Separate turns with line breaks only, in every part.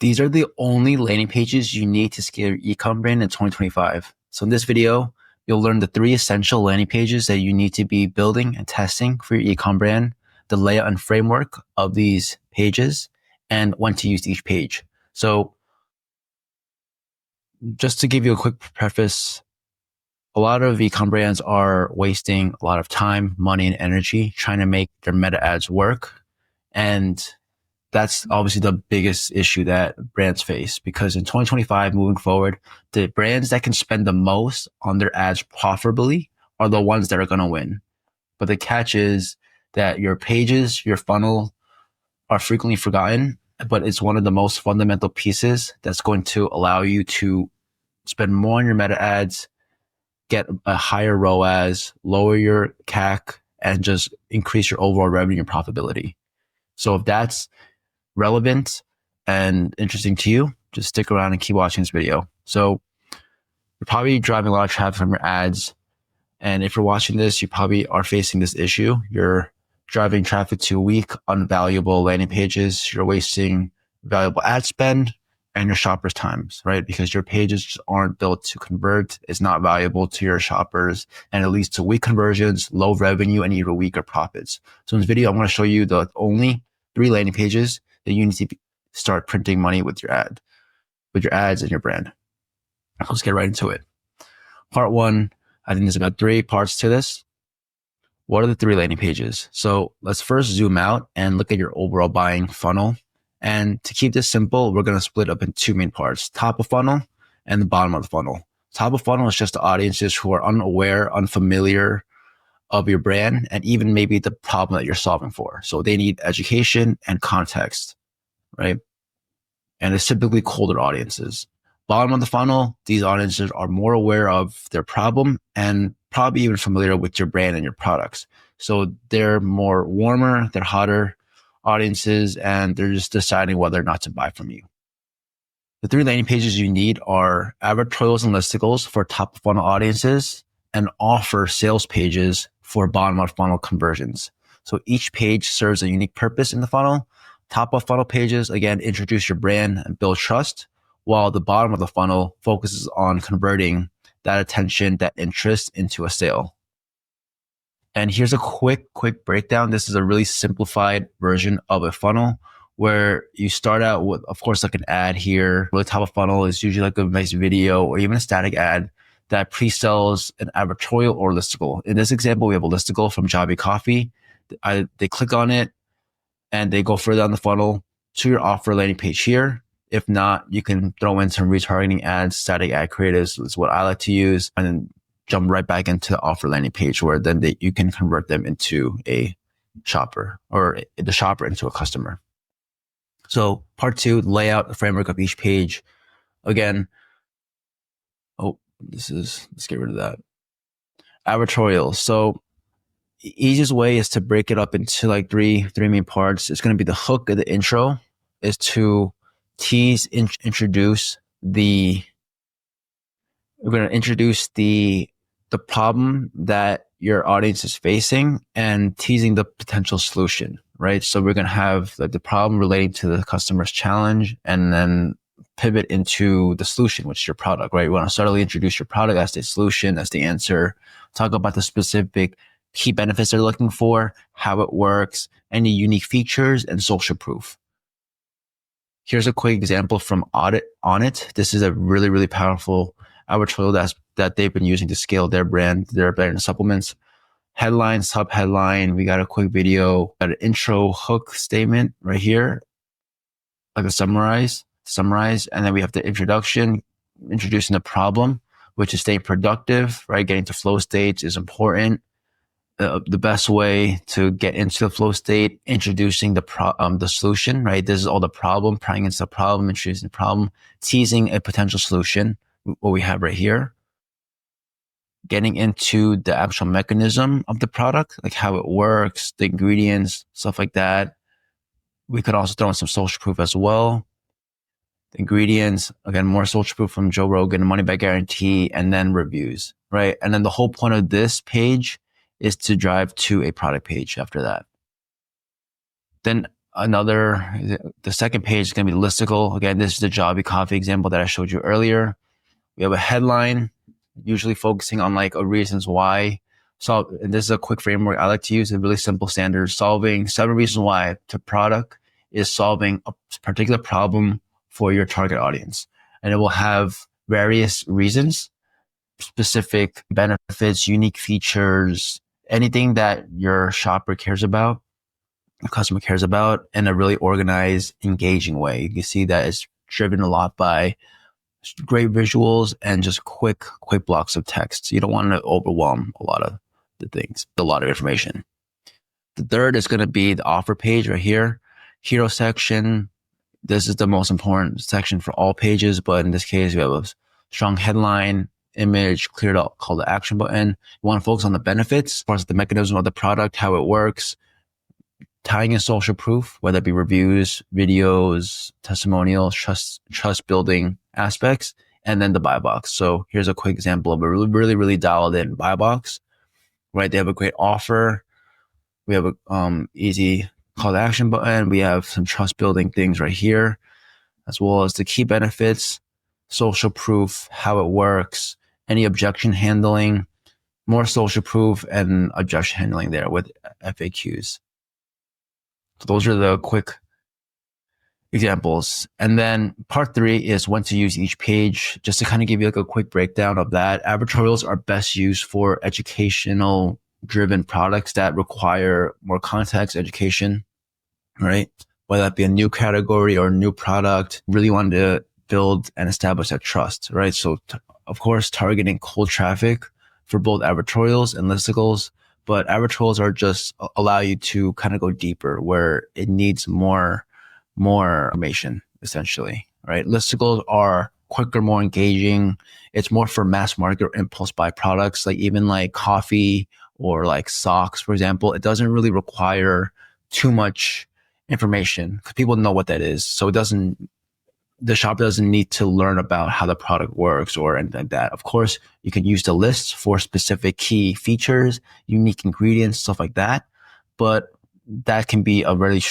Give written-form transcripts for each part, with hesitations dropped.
These are the only landing pages you need to scale your ecom brand in 2025. So in this video, you'll learn the 3 essential landing pages that you need to be building and testing for your ecom brand, the layout and framework of these pages, and when to use each page. So just to give you a quick preface, a lot of ecom brands are wasting a lot of time, money, and energy trying to make their meta ads work. And that's obviously the biggest issue that brands face, because in 2025, moving forward, the brands that can spend the most on their ads profitably are the ones that are going to win. But the catch is that your pages, your funnel are frequently forgotten, but it's one of the most fundamental pieces that's going to allow you to spend more on your meta ads, get a higher ROAS, lower your CAC, and just increase your overall revenue and profitability. So if that's relevant and interesting to you, just stick around and keep watching this video. So you're probably driving a lot of traffic from your ads. And if you're watching this, you probably are facing this issue. You're driving traffic to weak, unvaluable landing pages. You're wasting valuable ad spend and your shoppers' times, right? Because your pages just aren't built to convert. It's not valuable to your shoppers, and it leads to weak conversions, low revenue, and even weaker profits. So in this video, I'm going to show you the only 3 landing pages that you need to start printing money with your ads and your brand. Let's get right into it. Part 1, I think there's about 3 parts to this. What are the 3 landing pages? So let's first zoom out and look at your overall buying funnel. And to keep this simple, we're going to split up in 2 main parts: top of funnel and the bottom of the funnel. Top of funnel is just the audiences who are unaware, unfamiliar of your brand, and even maybe the problem that you're solving for. So they need education and context, right? And it's typically colder audiences. Bottom of the funnel, these audiences are more aware of their problem and probably even familiar with your brand and your products. So they're more warmer, they're hotter audiences, and they're just deciding whether or not to buy from you. The 3 landing pages you need are advertorials and listicles for top of funnel audiences, and offer sales pages for bottom of funnel conversions. So each page serves a unique purpose in the funnel. Top of funnel pages, again, introduce your brand and build trust, while the bottom of the funnel focuses on converting that attention, that interest into a sale. And here's a quick breakdown. This is a really simplified version of a funnel where you start out with, of course, like an ad here. The top of funnel is usually like a nice video or even a static ad that pre-sells an advertorial or listicle. In this example, we have a listicle from Jobby Coffee. They click on it and they go further down the funnel to your offer landing page here. If not, you can throw in some retargeting ads, static ad creatives is what I like to use, and then jump right back into the offer landing page where then you can convert them into a shopper, or the shopper into a customer. So part 2, layout, the framework of each page. Again, let's get rid of that. Advertorials. So the easiest way is to break it up into like three main parts. It's going to be the hook of the intro is to introduce the problem that your audience is facing and teasing the potential solution, right? So we're going to have like the problem relating to the customer's challenge, and then pivot into the solution, which is your product, right? We want to subtly introduce your product as the solution, as the answer, talk about the specific key benefits they're looking for, how it works, any unique features, and social proof. Here's a quick example from Onnit. This is a really, really powerful advertorial that they've been using to scale their brand supplements. Headline, sub-headline. We got a quick video, got an intro hook statement right here, like a summarize, and then we have the introduction, introducing the problem, which is staying productive, right? Getting to flow states is important. The best way to get into the flow state, introducing the solution, right? This is all the problem, prying into the problem, introducing the problem, teasing a potential solution, what we have right here. Getting into the actual mechanism of the product, like how it works, the ingredients, stuff like that. We could also throw in some social proof as well. The ingredients, again, more social proof from Joe Rogan, money back guarantee, and then reviews, right? And then the whole point of this page is to drive to a product page after that. Then The second page is going to be the listicle. Again, this is the Jobby Coffee example that I showed you earlier. We have a headline, usually focusing on like reasons why. So and this is a quick framework I like to use, a really simple standard, solving 7 reasons why the product is solving a particular problem for your target audience. And it will have various reasons, specific benefits, unique features, anything that your shopper cares about, your customer cares about, in a really organized, engaging way. You can see that it's driven a lot by great visuals and just quick blocks of text. You don't want to overwhelm a lot of the things, a lot of information. The third is going to be the offer page right here. Hero section. This is the most important section for all pages, but in this case, we have a strong headline, image, clear call to action button. You want to focus on the benefits, as far as the mechanism of the product, how it works, tying in social proof, whether it be reviews, videos, testimonials, trust building aspects, and then the buy box. So here's a quick example of a really dialed in buy box, right? They have a great offer. We have a easy call to action button. We have some trust building things right here, as well as the key benefits, social proof, how it works, any objection handling, more social proof and objection handling there with FAQs. So those are the quick examples. And then part 3 is when to use each page. Just to kind of give you like a quick breakdown of that. Advertorials are best used for educational driven products that require more context, education, right? Whether that be a new category or a new product, really want to build and establish that trust, right? So of course, targeting cold traffic for both advertorials and listicles, but advertorials are just allow you to kind of go deeper where it needs more information, essentially, right? Listicles are quicker, more engaging. It's more for mass market or impulse buy products, like even like coffee or like socks, for example. It doesn't really require too much information because people know what that is. So the shopper doesn't need to learn about how the product works or anything like that. Of course, you can use the list for specific key features, unique ingredients, stuff like that. But that can be a really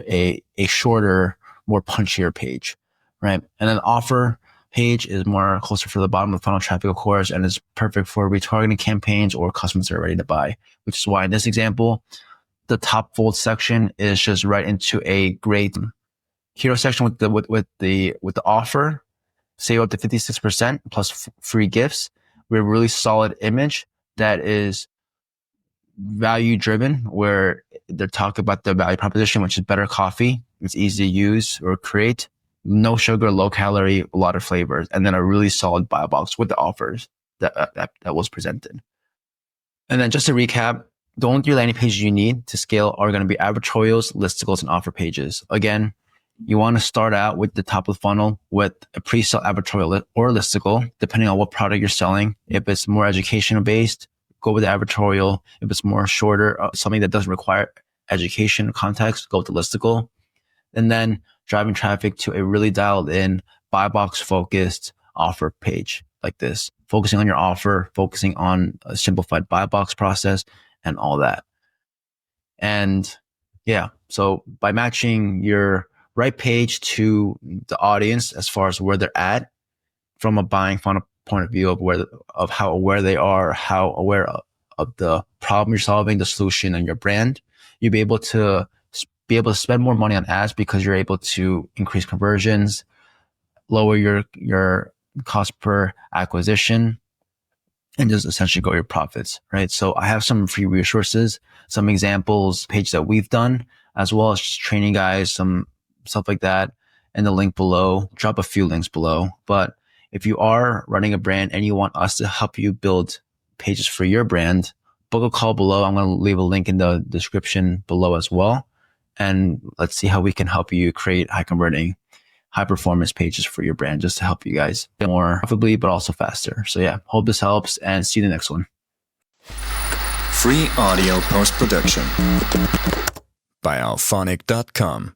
a shorter, more punchier page, right? And then offer page is more closer for the bottom of the funnel traffic, of course, and is perfect for retargeting campaigns or customers that are ready to buy, which is why in this example, the top fold section is just right into a great hero section with the offer, save up to 56% plus free gifts. We have a really solid image that is value driven, where they're talking about the value proposition, which is better coffee. It's easy to use or create, no sugar, low calorie, a lot of flavors, and then a really solid buy box with the offers that was presented. And then just to recap, the only 3 landing pages you need to scale are going to be advertorials, listicles, and offer pages. Again, you want to start out with the top of the funnel with a pre-sale advertorial or listicle, depending on what product you're selling. If it's more educational based, go with the advertorial. If it's more shorter, something that doesn't require education context, go with the listicle. And then driving traffic to a really dialed in, buy box focused offer page like this, focusing on your offer, focusing on a simplified buy box process and all that. And yeah, so by matching your right page to the audience as far as where they're at from a buying funnel point of view of how aware they are, how aware of the problem you're solving, the solution, and your brand, you'll be able to spend more money on ads because you're able to increase conversions, lower your cost per acquisition, and just essentially grow your profits, right? So I have some free resources, some examples, pages that we've done, as well as just training guys, some stuff like that, and the link below. Drop a few links below. But if you are running a brand and you want us to help you build pages for your brand, book a call below. I'm going to leave a link in the description below as well. And let's see how we can help you create high converting, high performance pages for your brand, just to help you guys get more profitably, but also faster. So yeah, hope this helps and see you in the next one.
Free audio post-production by alphonic.com.